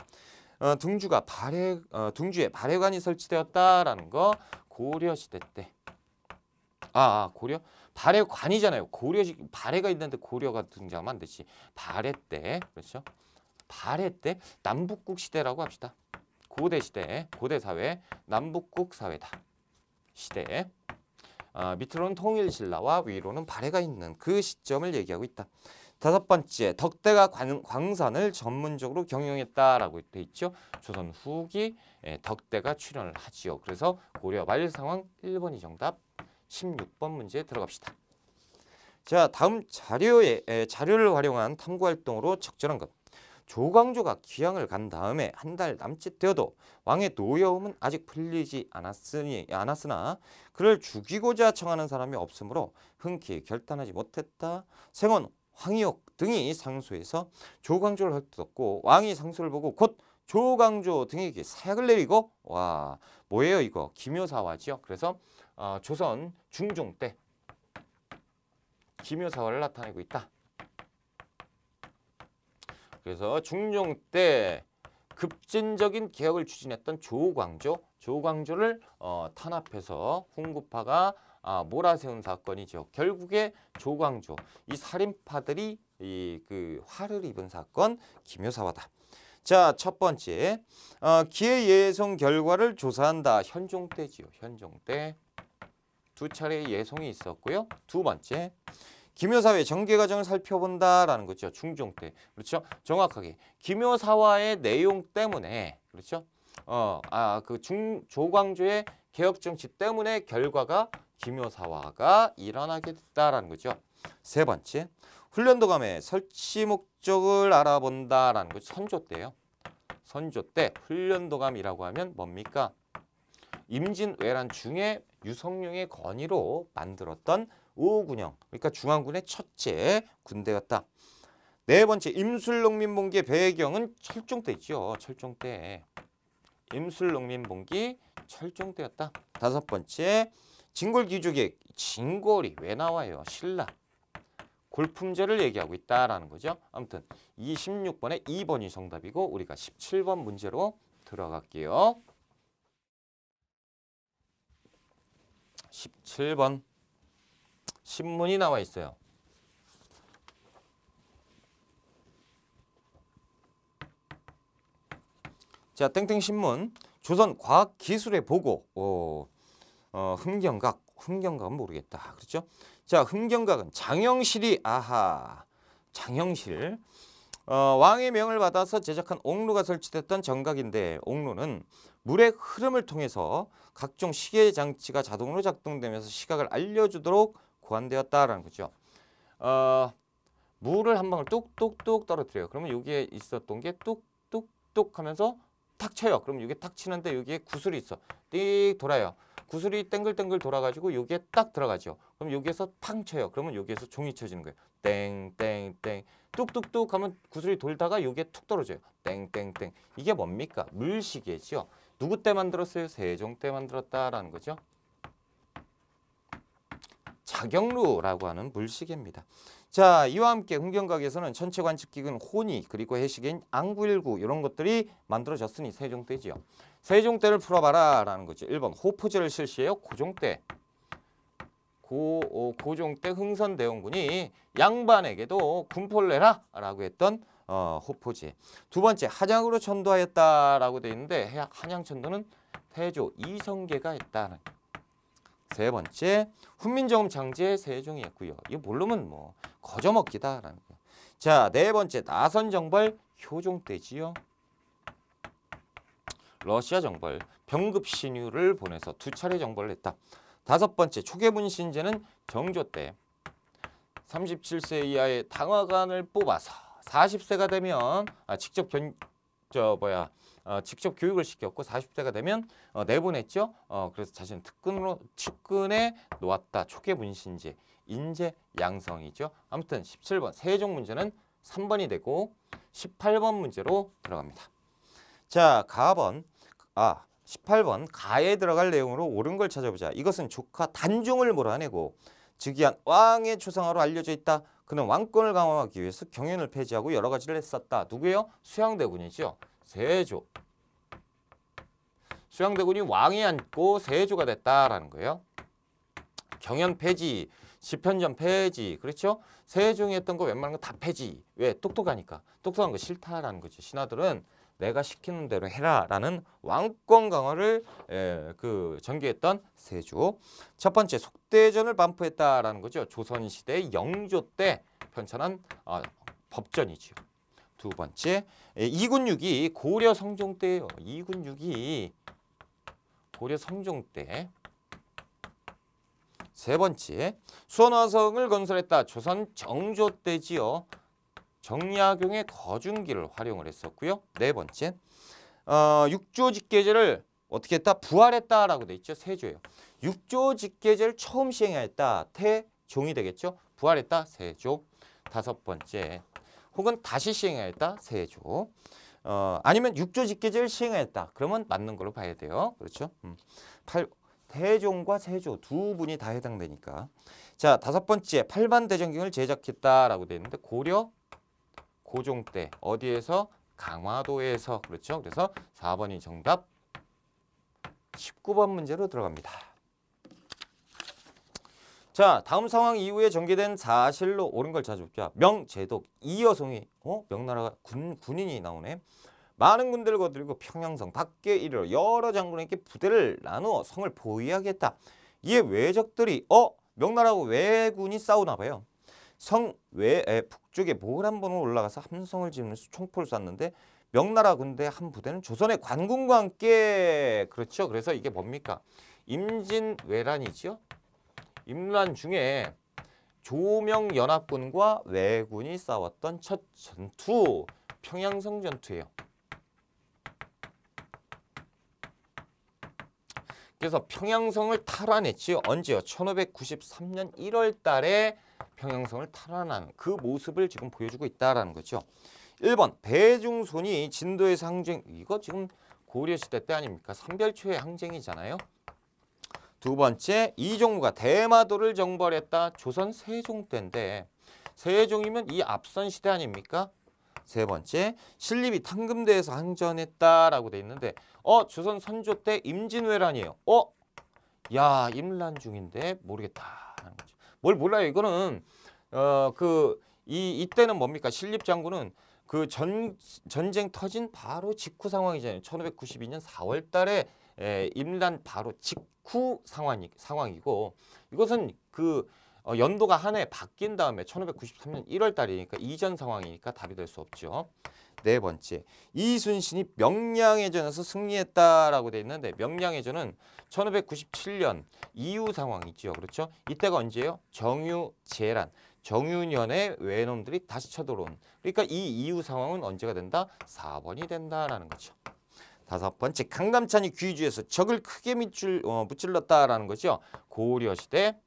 Speaker 1: 둥주에 발해관이 설치되었다라는 거 고려 시대 때. 고려 발해관이잖아요. 고려식 발해가 있는데 고려가 등장하면 안 되지. 발해 때 그렇죠. 발해 때 남북국 시대라고 합시다. 고대 시대, 고대 사회, 남북국 사회다. 시대. 밑으로는 통일신라와 위로는 발해가 있는 그 시점을 얘기하고 있다. 다섯 번째, 덕대가 광산을 전문적으로 경영했다라고 돼 있죠. 조선 후기 덕대가 출현을 하지요. 그래서 고려 말 상황 1번이 정답. 16번 문제 들어갑시다. 자, 다음 자료를 활용한 탐구 활동으로 적절한 것. 조광조가 귀향을 간 다음에 한 달 남짓 되어도 왕의 노여움은 아직 풀리지 않았으나 그를 죽이고자 청하는 사람이 없으므로 흔쾌히 결단하지 못했다. 생원 황희옥 등이 상소해서 조광조를 헐뜯었고 왕이 상소를 보고 곧 조광조 등에게 사약을 내리고 뭐예요 이거? 기묘사화죠. 그래서 조선 중종 때 기묘사화를 나타내고 있다. 그래서 중종 때 급진적인 개혁을 추진했던 조광조를 탄압해서 훈구파가 몰아세운 사건이죠. 결국에 조광조 이 살인파들이 그 화를 입은 사건 기묘사화다. 자, 첫 번째 기해 예송 결과를 조사한다. 현종 때지요. 현종 때 두 차례 예송이 있었고요. 두 번째 기묘사화의 전개 과정을 살펴본다라는 거죠. 중종 때. 그렇죠? 정확하게 기묘사화의 내용 때문에 그렇죠? 조광조의 개혁 정치 때문에 결과가 기묘사화가 일어나게 됐다라는 거죠. 세 번째, 훈련도감의 설치 목적을 알아본다라는 거죠. 선조 때요. 선조 때 훈련도감이라고 하면 뭡니까? 임진왜란 중에 유성룡의 건의로 만들었던 오군영, 그러니까 중앙군의 첫째 군대였다. 네 번째, 임술농민봉기의 배경은 철종 때죠. 철종 때. 임술농민봉기 철종 때였다. 다섯 번째, 진골기주객. 진골이 왜 나와요? 신라. 골품제를 얘기하고 있다라는 거죠. 아무튼 26번에 2번이 정답이고 우리가 17번 문제로 들어갈게요. 17번. 신문이 나와 있어요. 자, 땡땡 신문. 조선 과학기술의 보고. 흥경각 흥경각은 모르겠다. 그렇죠? 자, 흥경각은 장영실이 아하. 장영실. 왕의 명을 받아서 제작한 옥루가 설치됐던 정각인데 옥루는 물의 흐름을 통해서 각종 시계 장치가 자동으로 작동되면서 시각을 알려주도록 고안되었다라는 거죠. 물을 한 방울 뚝뚝뚝 떨어뜨려요. 그러면 여기에 있었던 게 뚝뚝뚝 하면서 탁 쳐요. 그럼 여기에 탁 치는데 여기에 구슬이 있어. 띡 돌아요. 구슬이 땡글땡글 돌아가지고 여기에 딱 들어가죠. 그럼 여기에서 팡 쳐요. 그러면 여기에서 종이 쳐지는 거예요. 땡땡땡 뚝뚝뚝 하면 구슬이 돌다가 여기에 툭 떨어져요. 땡땡땡. 이게 뭡니까? 물시계죠. 누구 때 만들었어요? 세종 때 만들었다라는 거죠. 자경루라고 하는 물시계입니다. 자, 이와 함께 흥경각에서는 천체 관측기근 호니 그리고 해시계인 안구일구 이런 것들이 만들어졌으니 세종 때지요. 세종 때를 풀어봐라 라는 거죠. 1번 호포제를 실시해요. 고종 때. 고종 때 흥선대원군이 양반에게도 군포를 내라 라고 했던 호포제. 두 번째 한양으로 천도하였다라고 되어 있는데 한양천도는 태조 이성계가 했다는. 세 번째 훈민정음 창제 세종이 했고요. 이거 모르면 뭐 거저먹기다라는 거예요. 자, 네 번째 나선정벌 효종 때지요. 러시아 정벌 병급 신유를 보내서 2차례 정벌을 했다. 다섯 번째 초계문신제는 정조 때 37세 이하의 당화관을 뽑아서 40세가 되면 직접 교육을 시켰고 40세가 되면 내보냈죠. 그래서 자신은 측근에 놓았다. 초계문신제 인재 양성이죠. 아무튼 17번 세종 문제는 3번이 되고 18번 문제로 들어갑니다. 자, 18번 가에 들어갈 내용으로 옳은 걸 찾아보자. 이것은 조카 단종을 몰아내고 즉위한 왕의 초상화로 알려져 있다. 그는 왕권을 강화하기 위해서 경연을 폐지하고 여러 가지를 했었다. 누구예요? 수양대군이죠. 세조. 수양대군이 왕에 앉고 세조가 됐다라는 거예요. 경연 폐지, 집현전 폐지, 그렇죠? 세종이 했던 거 웬만한 거 다 폐지. 왜? 똑똑하니까. 똑똑한 거 싫다라는 거죠. 신하들은 내가 시키는 대로 해라라는 왕권 강화를 전개했던 세조. 첫 번째 속대전을 반포했다라는 거죠. 조선시대 영조 때 편찬한 법전이죠. 두 번째 이군육이 고려 성종 때예요. 이군육이 고려 성종 때. 세 번째 수원화성을 건설했다. 조선 정조 때지요. 정약용의 거중기를 활용을 했었고요. 네 번째 육조직계제를 어떻게 했다? 부활했다라고 돼 있죠. 세조예요. 육조직계제를 처음 시행했다. 태종이 되겠죠. 부활했다. 세조. 다섯 번째 혹은 다시 시행했다. 세조. 아니면 육조직계제를 시행했다. 그러면 맞는 걸로 봐야 돼요. 그렇죠? 태종과 세조 두 분이 다 해당되니까. 자, 다섯 번째 팔반대전경을 제작했다라고 돼 있는데 고려 고종 때 어디에서? 강화도에서. 그렇죠? 그래서 4번이 정답. 19번 문제로 들어갑니다. 자, 다음 상황 이후에 전개된 사실로 옳은 걸 찾아보자. 명제독 이여송이 명나라가 군인이 나오네. 많은 군대를 거느리고 평양성 밖에 이르러 여러 장군에게 부대를 나누어 성을 보위하겠다. 이에 외적들이 명나라하고 왜군이 싸우나 봐요. 성 외에 북쪽에 뭘 한 번은 올라가서 함성을 지르면서 총포를 쐈는데 명나라 군대 한 부대는 조선의 관군과 함께 그렇죠. 그래서 이게 뭡니까? 임진왜란이죠. 임란 중에 조명연합군과 왜군이 싸웠던 첫 전투 평양성 전투예요. 그래서 평양성을 탈환했지요. 언제요? 1593년 1월 달에 평양성을 탈환하는 그 모습을 지금 보여주고 있다라는 거죠. 1번 배중손이 진도에서 항쟁. 이거 지금 고려시대 때 아닙니까? 삼별초의 항쟁이잖아요. 두 번째 이종무가 대마도를 정벌했다. 조선 세종 때인데 세종이면 이 앞선 시대 아닙니까? 세 번째 신립이 탕금대에서 항전했다라고 돼 있는데 조선 선조 때 임진왜란이에요. 야 임란 중인데 모르겠다라는 거죠. 뭘 몰라요. 이거는 이때는 뭡니까? 신립 장군은 그 전쟁 터진 바로 직후 상황이잖아요. 1592년 4월 달에 임난 바로 직후 상황이고 이것은 그 연도가 한 해 바뀐 다음에 1593년 1월 달이니까 이전 상황이니까 답이 될 수 없죠. 네 번째, 이순신이 명량해전에서 승리했다라고 돼 있는데 명량해전은 1597년 이후 상황이죠. 그렇죠? 이때가 언제예요? 정유재란, 정유년에 외놈들이 다시 쳐들어온. 그러니까 이 이후 상황은 언제가 된다? 4번이 된다라는 거죠. 다섯 번째, 강남찬이 귀주에서 적을 크게 무찔렀다라는 거죠. 고려시대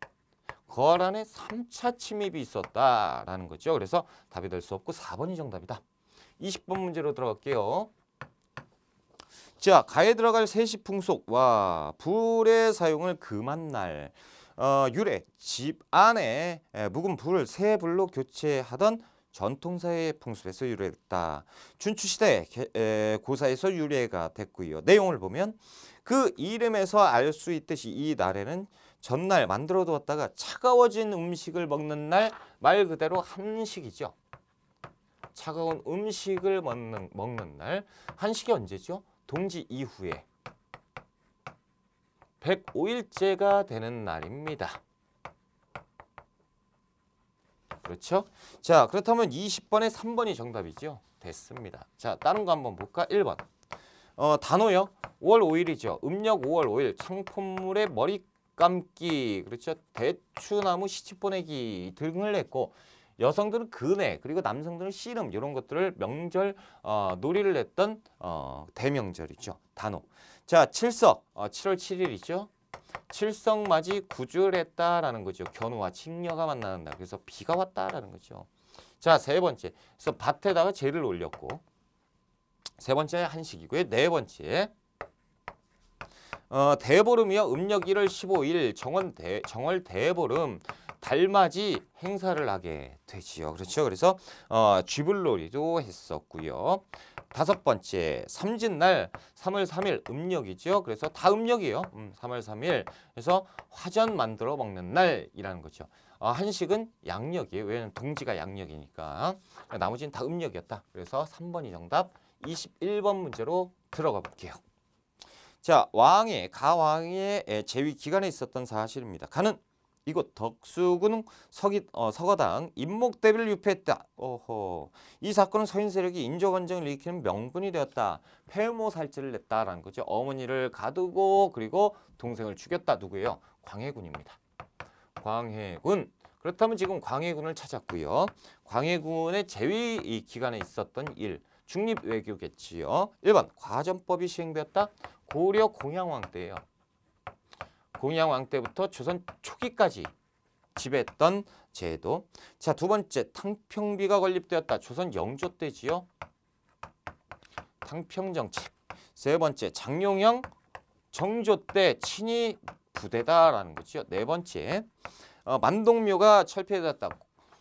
Speaker 1: 거란의 3차 침입이 있었다라는 거죠. 그래서 답이 될 수 없고 4번이 정답이다. 20번 문제로 들어갈게요. 자, 가에 들어갈 세시풍속. 와, 불의 사용을 금한 날. 유래, 집 안에 묵은 불을 새 불로 교체하던 전통사의 풍습에서 유래했다. 춘추시대 고사에서 유래가 됐고요. 내용을 보면 그 이름에서 알 수 있듯이 이 날에는 전날 만들어 두었다가 차가워진 음식을 먹는 날, 말 그대로 한식이죠. 차가운 음식을 먹는 날. 한식이 언제죠? 동지 이후에 105일째가 되는 날입니다. 그렇죠? 자, 그렇다면 20번에 3번이 정답이죠. 됐습니다. 자, 다른 거 한번 볼까? 1번. 단오요. 5월 5일이죠. 음력 5월 5일. 창포물에 머리 감기, 그렇죠? 대추나무 시집 보내기 등을 했고 여성들은 근해, 그리고 남성들은 씨름 이런 것들을 명절 놀이를 했던 대명절이죠. 단오. 자, 칠석. 7월 7일이죠. 칠성맞이 구절했다라는 거죠. 견우와 칭녀가 만나는 날. 그래서 비가 왔다라는 거죠. 자, 세 번째. 그래서 밭에다가 재를 올렸고 세 번째 한식이고요. 네 번째. 대보름이요. 음력 1월 15일 정월 대보름 달맞이 행사를 하게 되지요. 그렇죠. 그래서 쥐불놀이도 했었고요. 다섯 번째, 삼진날 3월 3일 음력이죠. 그래서 다 음력이에요. 3월 3일. 그래서 화전 만들어 먹는 날이라는 거죠. 한식은 양력이에요. 왜냐하면 동지가 양력이니까. 나머지는 다 음력이었다. 그래서 3번이 정답. 21번 문제로 들어가 볼게요. 자, 가왕의 재위 기간에 있었던 사실입니다. 가는 이곳 덕수군 서거당 임목대비를 유폐했다. 이 사건은 서인 세력이 인조건정을 일으키는 명분이 되었다. 폐모살제를 냈다라는 거죠. 어머니를 가두고 그리고 동생을 죽였다. 누구예요? 광해군입니다. 광해군. 그렇다면 지금 광해군을 찾았고요. 광해군의 재위 기간에 있었던 일. 중립외교겠지요. 1번 과전법이 시행되었다. 고려 공양왕 때예요. 공양왕 때부터 조선 초기까지 지배했던 제도. 자, 두 번째 탕평비가 건립되었다. 조선 영조 때지요. 탕평정책. 세 번째 장룡영 정조 때 친위 부대다라는 거죠. 네 번째 만동묘가 철폐되었다.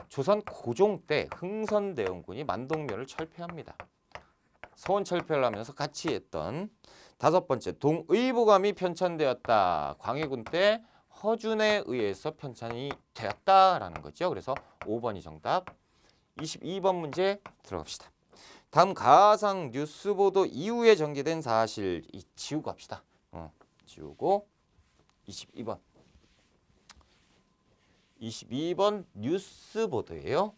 Speaker 1: 조선 고종 때 흥선대원군이 만동묘를 철폐합니다. 서원 철폐를 하면서 같이 했던. 다섯 번째, 동의보감이 편찬되었다. 광해군 때 허준에 의해서 편찬이 되었다라는 거죠. 그래서 5번이 정답. 22번 문제 들어갑시다. 다음 가상 뉴스 보도 이후에 전개된 사실 지우고 합시다. 지우고 22번. 22번 뉴스 보도예요.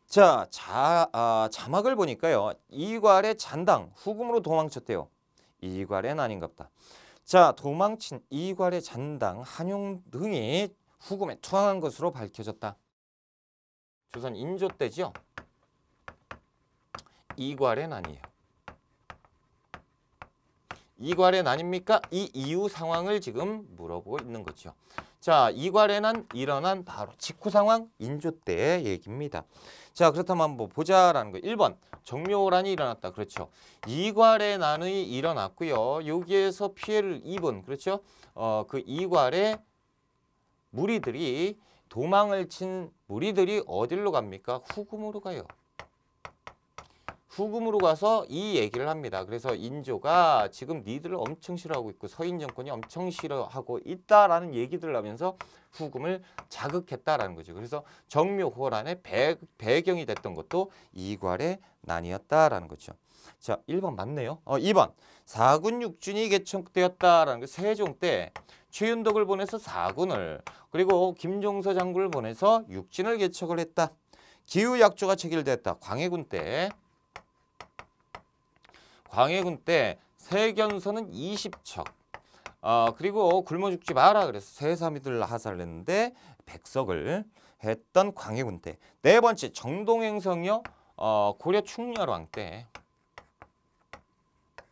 Speaker 1: 자, 자막을 보니까요. 이괄의 잔당 후금으로 도망쳤대요. 이괄의 아닌갑다. 자, 도망친 이괄의 잔당 한용 등이 후금에 투항한 것으로 밝혀졌다. 조선 인조 때죠. 이괄의 난이에요. 이괄의 난입니까? 이 이후 상황을 지금 물어보고 있는 거죠. 자, 이괄의 난 일어난 바로 직후 상황 인조 때의 얘기입니다. 자, 그렇다면 한번 보자라는 거. 1번 정묘란이 일어났다. 그렇죠. 이괄의 난이 일어났고요. 여기에서 피해를 입은 그렇죠. 그 이괄의 무리들이 도망을 친 무리들이 어디로 갑니까? 후금으로 가요. 후금으로 가서 이 얘기를 합니다. 그래서 인조가 지금 니들을 엄청 싫어하고 있고 서인 정권이 엄청 싫어하고 있다라는 얘기들을 하면서 후금을 자극했다라는 거죠. 그래서 정묘호란의 배경이 됐던 것도 이괄의 난이었다라는 거죠. 자, 1번 맞네요. 2번 사군 육준이 개척되었다라는 거. 세종 때 최윤덕을 보내서 사군을, 그리고 김종서 장군을 보내서 육진을 개척을 했다. 기후약조가 체결됐다. 광해군 때 세견서는 20척. 그리고 굶어 죽지 마라 그래서 세사미들 하사를 했는데 백석을 했던 광해군 때. 네 번째 정동행성이요. 고려 충렬왕 때.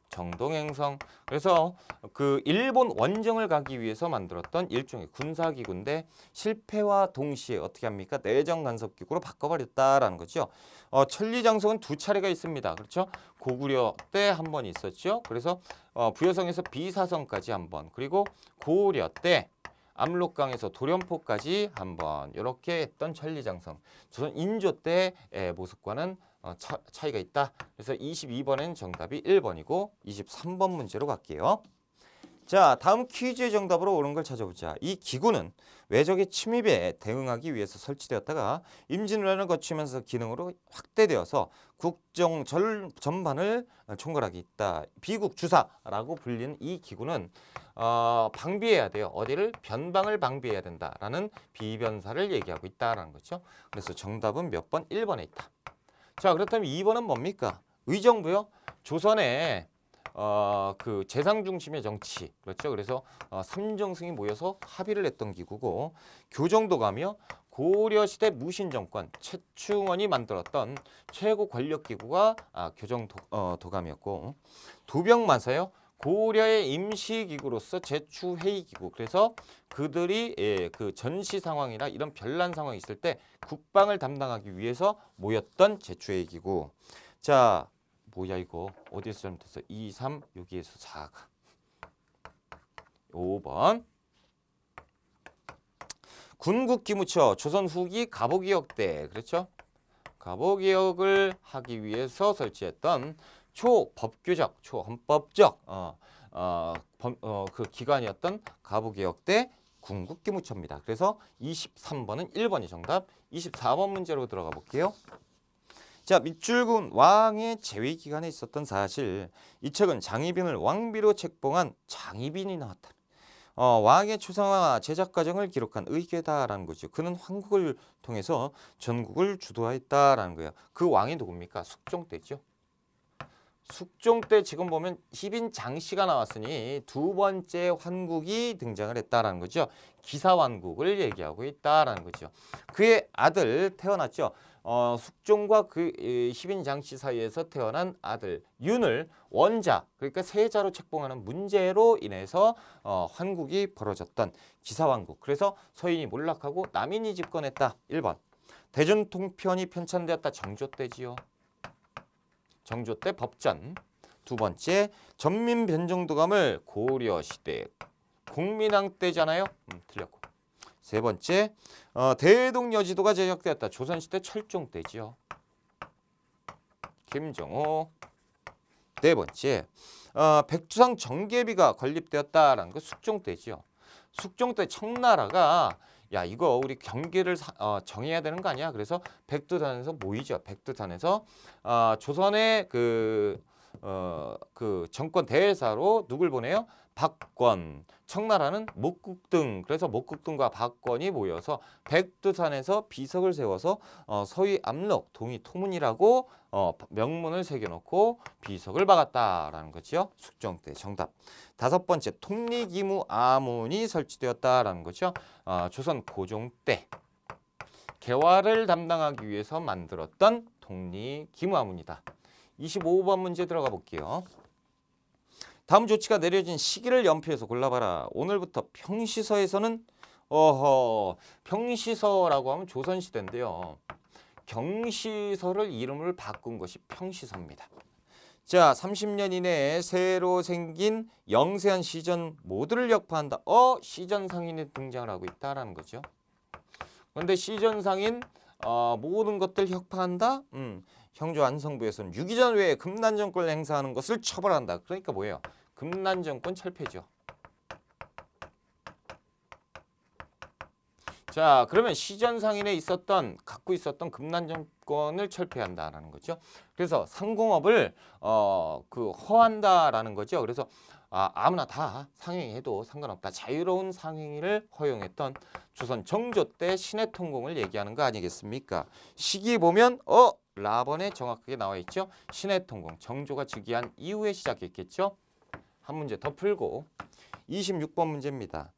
Speaker 1: 정동행성. 그래서 그 일본 원정을 가기 위해서 만들었던 일종의 군사기구인데 실패와 동시에 어떻게 합니까? 내정 간섭기구로 바꿔버렸다라는 거죠. 천리장성은 두 차례가 있습니다. 그렇죠? 고구려 때 한 번 있었죠. 그래서 부여성에서 비사성까지 한 번, 그리고 고구려 때 압록강에서 도련포까지 한 번, 이렇게 했던 천리장성. 조선 인조 때 모습과는 차이가 있다. 그래서 22번은 정답이 1번이고 23번 문제로 갈게요. 자, 다음 퀴즈의 정답으로 옳은 걸 찾아보자. 이 기구는 외적의 침입에 대응하기 위해서 설치되었다가 임진왜란을 거치면서 기능으로 확대되어서 국정 전반을 총괄하기 있다. 비국주사라고 불리는 이 기구는 방비해야 돼요. 어디를? 변방을 방비해야 된다라는 비변사를 얘기하고 있다라는 거죠. 그래서 정답은 몇 번? 1번에 있다. 자, 그렇다면 2번은 뭡니까? 의정부요. 조선의 그 재상 중심의 정치, 그렇죠. 그래서 삼정승이 모여서 합의를 했던 기구고, 교정도가며 고려시대 무신정권 최충원이 만들었던 최고 권력기구가 교정도감이었고, 도병마사요. 고려의 임시기구로서 제추회의기구. 그래서 그들이 그 전시 상황이나 이런 변란 상황이 있을 때 국방을 담당하기 위해서 모였던 제추회의기구. 자, 뭐야 이거 어디에서 잘못했어? 2, 3 여기에서 4가 5번 군국기무처 조선 후기 가보기역 때, 그렇죠? 가보기역을 하기 위해서 설치했던 초법규적, 초헌법적 그 기관이었던 가보기역 때 군국기무처입니다. 그래서 23번은 1번이 정답. 24번 문제로 들어가 볼게요. 자, 밑줄군 왕의 재위 기간에 있었던 사실. 이 책은 장희빈을 왕비로 책봉한 장희빈이 나왔다. 왕의 추상화 제작 과정을 기록한 의궤다라는 거죠. 그는 황국을 통해서 전국을 주도했다라는 거예요. 그 왕이 누굽니까? 숙종 때죠. 숙종 때 지금 보면 희빈 장씨가 나왔으니 두 번째 환국이 등장을 했다라는 거죠. 기사환국을 얘기하고 있다라는 거죠. 그의 아들 태어났죠. 숙종과 그 희빈 장씨 사이에서 태어난 아들 윤을 원자, 그러니까 세자로 책봉하는 문제로 인해서 환국이 벌어졌던 기사환국. 그래서 서인이 몰락하고 남인이 집권했다. 1번. 대전통편이 편찬되었다. 정조 때지요. 정조 때 법전. 두 번째, 전민변정도감을 고려시대 국민왕 때잖아요. 틀렸고. 세 번째, 대동여지도가 제작되었다. 조선시대 철종 때지요. 김정호. 네 번째, 백두산 정계비가 건립되었다라는 거 숙종 때지요. 숙종 때 청나라가 야 이거 우리 경계를 정해야 되는 거 아니야? 그래서 백두산에서 모이죠. 백두산에서 조선의 그 정권 대회사로 누굴 보내요? 박권. 청나라는 목국등. 그래서 목국등과 박권이 모여서 백두산에서 비석을 세워서 서위 압록 동이 토문이라고 명문을 새겨놓고 비석을 박았다라는 거죠. 숙종 때 정답. 다섯 번째, 통리기무 아문이 설치되었다라는 거죠. 조선 고종 때 개화를 담당하기 위해서 만들었던 통리기무 아문이다. 25번 문제 들어가 볼게요. 다음 조치가 내려진 시기를 연표해서 골라봐라. 오늘부터 평시서에서는 평시서라고 하면 조선시대인데요. 경시서를 이름을 바꾼 것이 평시서입니다. 자, 30년 이내에 새로 생긴 영세한 시전 모두를 역파한다. 시전 상인이 등장을 하고 있다라는 거죠. 그런데 시전 상인 모든 것들 혁파한다. 형조 안성부에서는 유기전 외에 금난 정권을 행사하는 것을 처벌한다. 그러니까 뭐예요? 금난 정권 철폐죠. 자, 그러면 시전상인에 갖고 있었던 금난 정권을 철폐한다라는 거죠. 그래서 상공업을 허한다라는 거죠. 그래서 아무나 다 상행해도 상관없다. 자유로운 상행위를 허용했던 조선 정조 때 신해통공을 얘기하는 거 아니겠습니까? 시기 보면 라번에 정확하게 나와 있죠. 신해통공 정조가 즉위한 이후에 시작했겠죠. 한 문제 더 풀고 26번 문제입니다.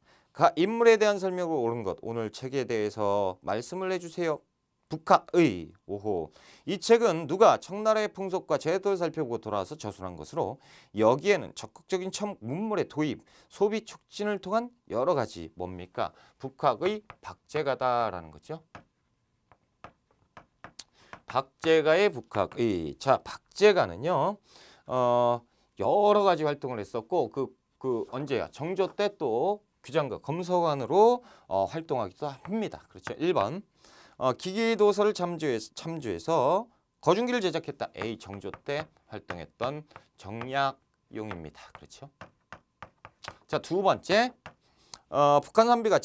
Speaker 1: 인물에 대한 설명으로 옳은 것 오늘 책에 대해서 말씀을 해주세요. 북학의 오호. 이 책은 누가 청나라의 풍속과 제도를 살펴보고 돌아와서 저술한 것으로 여기에는 적극적인 문물의 도입, 소비 촉진을 통한 여러 가지 뭡니까? 북학의 박제가다라는 거죠. 박제가의 북학의. 자, 박제가는요. 여러 가지 활동을 했었고 언제야? 정조 때 또 규장과 검서관으로 활동하기도 합니다. 그렇죠. 1번 기기도서를 참조해서 거중기를 제작했다. A. 정조 때 활동했던 정약용입니다. 그렇죠. 자, 두 번째 북한 선비가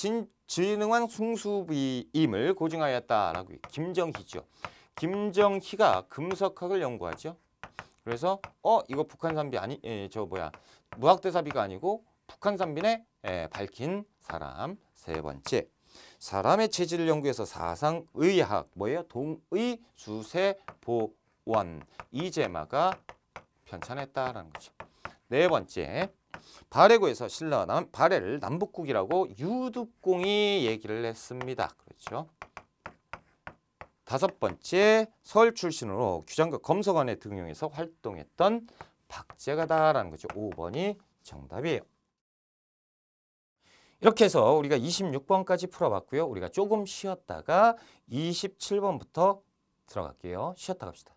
Speaker 1: 진흥한 숭수비임을 고증하였다라고 김정희죠. 김정희가 금석학을 연구하죠. 그래서 이거 북한 선비 무학대사비가 아니고 북한 선비네 밝힌 사람. 세 번째 사람의 체질을 연구해서 사상의학 뭐예요? 동의 수세 보원 이재마가 편찬했다라는 거죠. 네 번째 발해고에서 신라가 발해를 남북국이라고 유득공이 얘기를 했습니다. 그렇죠. 다섯 번째 서울 출신으로 규장과 검서관에 등용해서 활동했던 박제가다라는 거죠. 5번이 정답이에요. 이렇게 해서 우리가 26번까지 풀어봤고요. 우리가 조금 쉬었다가 27번부터 들어갈게요. 쉬었다 갑시다.